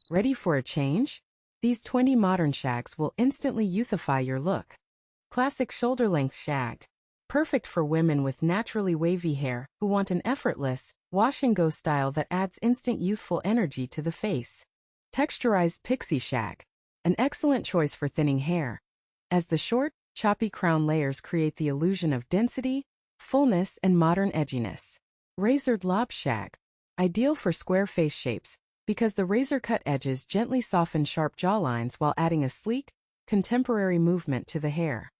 Ready for a change? These 20 modern shags will instantly youthify your look. Classic shoulder-length shag. Perfect for women with naturally wavy hair who want an effortless, wash-and-go style that adds instant youthful energy to the face. Texturized Pixie shag. An excellent choice for thinning hair, as the short, choppy crown layers create the illusion of density, fullness, and modern edginess. Razored Lob Shag. Ideal for square face shapes, because the razor-cut edges gently soften sharp jawlines while adding a sleek, contemporary movement to the hair.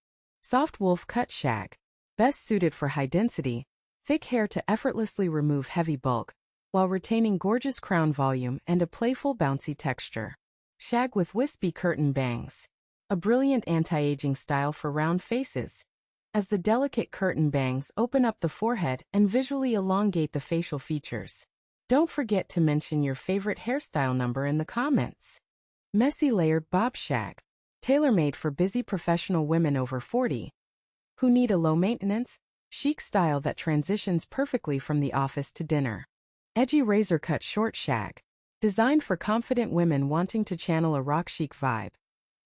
Soft wolf cut shag. Best suited for high-density, thick hair to effortlessly remove heavy bulk, while retaining gorgeous crown volume and a playful bouncy texture. Shag with wispy curtain bangs. A brilliant anti-aging style for round faces, as the delicate curtain bangs open up the forehead and visually elongate the facial features. Don't forget to mention your favorite hairstyle number in the comments. Messy layered bob shag. Tailor-made for busy professional women over 40 who need a low-maintenance, chic style that transitions perfectly from the office to dinner. Edgy razor-cut short shag. Designed for confident women wanting to channel a rock-chic vibe.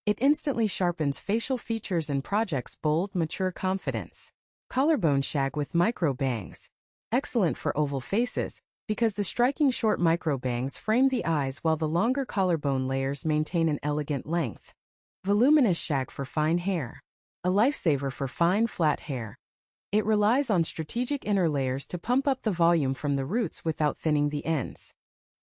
It instantly sharpens facial features and projects bold, mature confidence. Collarbone shag with micro bangs. Excellent for oval faces, because the striking short micro bangs frame the eyes while the longer collarbone layers maintain an elegant length. Voluminous shag for fine hair. A lifesaver for fine, flat hair. It relies on strategic inner layers to pump up the volume from the roots without thinning the ends.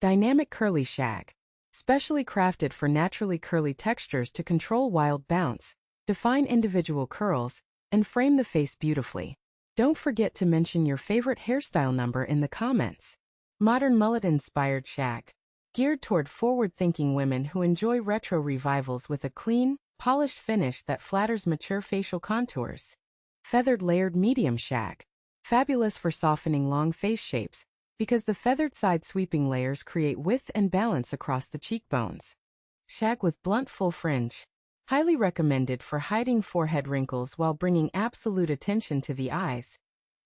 Dynamic curly shag. Specially crafted for naturally curly textures to control wild bounce, define individual curls, and frame the face beautifully. Don't forget to mention your favorite hairstyle number in the comments. Modern mullet-inspired shag. Geared toward forward-thinking women who enjoy retro revivals with a clean, polished finish that flatters mature facial contours. Feathered layered medium shag. Fabulous for softening long face shapes, because the feathered side sweeping layers create width and balance across the cheekbones. Shag with blunt full fringe. Highly recommended for hiding forehead wrinkles while bringing absolute attention to the eyes,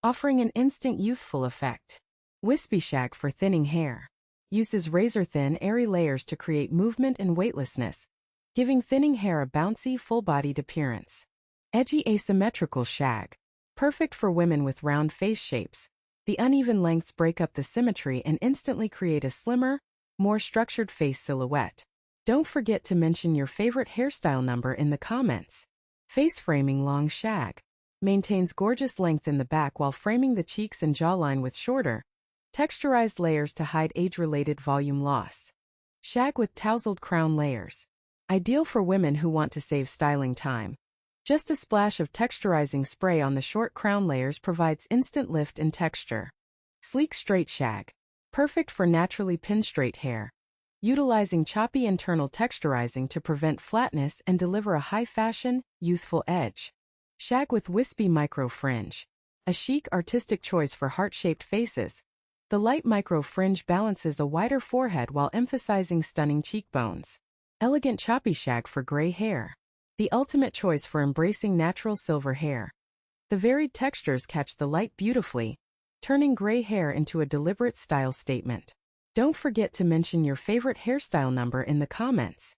offering an instant youthful effect. Wispy shag for thinning hair. Uses razor-thin, airy layers to create movement and weightlessness, giving thinning hair a bouncy, full-bodied appearance. Edgy asymmetrical shag. Perfect for women with round face shapes. The uneven lengths break up the symmetry and instantly create a slimmer, more structured face silhouette. Don't forget to mention your favorite hairstyle number in the comments. Face framing long shag. Maintains gorgeous length in the back while framing the cheeks and jawline with shorter, texturized layers to hide age-related volume loss. Shag with tousled crown layers. Ideal for women who want to save styling time. Just a splash of texturizing spray on the short crown layers provides instant lift and texture. Sleek straight shag. Perfect for naturally pin-straight hair. Utilizing choppy internal texturizing to prevent flatness and deliver a high-fashion, youthful edge. Shag with wispy micro fringe. A chic, artistic choice for heart-shaped faces. The light micro fringe balances a wider forehead while emphasizing stunning cheekbones. Elegant choppy shag for gray hair. The ultimate choice for embracing natural silver hair. The varied textures catch the light beautifully, turning gray hair into a deliberate style statement. Don't forget to mention your favorite hairstyle number in the comments.